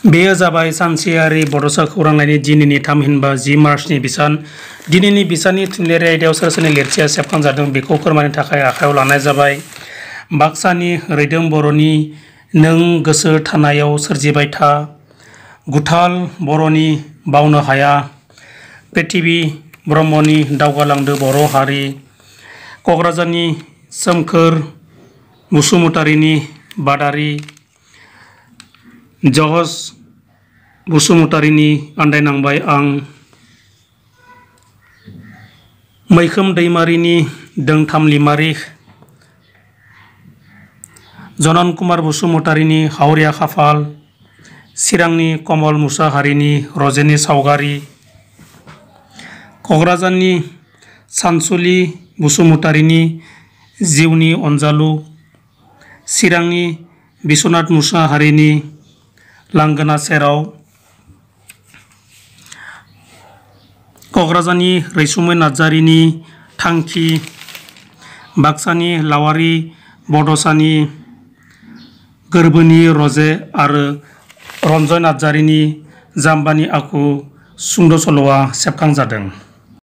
बेयो जाबाय सानसेयारि बड'सा खौरांलाइनि दिनैनि थामहिनबा 10 मार्चनि बिसान। दिनैनि बिसाननि थुनलाइयारि आयदायाव सोर सोरनि लिरथिया सेबखांजादों बेखौ फोरमायनो थाखाय आखायाव लानाय जाबाय। बाक्सानि रैदोम बर'नि नों गोसो थानायाव सोरजिबाय था, गुथाल बर'नि बावनो हाया, प्रिथिबि ब्रह्मनि दावगालांदो बर' हारि, क'क्राझारनि सोमखोर बसुमतारीनि बादारि, जहस बसुमतारीनि आन्दायनांबाय आं, मैखोम दैमारिनि दोंथाम लिमारि, जनन कुमार बसुमतारीनि हावरिया खाफाल, चिरांनि कमल मुसाहारिनि रजेनि सावगारि, क'क्राझारनि सानसुलि बसुमतारीनि जिउनि अनजालु, चिरांनि बिस्वनाथ मुसाहारिनि लांगोना सेराव, क'क्राझारनि रैसुमै नार्जारिनि थांखि, बाक्सानि लावारि बड'सानि गोरबोनि रजे आरो रन्जय नार्जारिनि जाम्बानि आखु सुंद' सल'आ सेबखांजादों।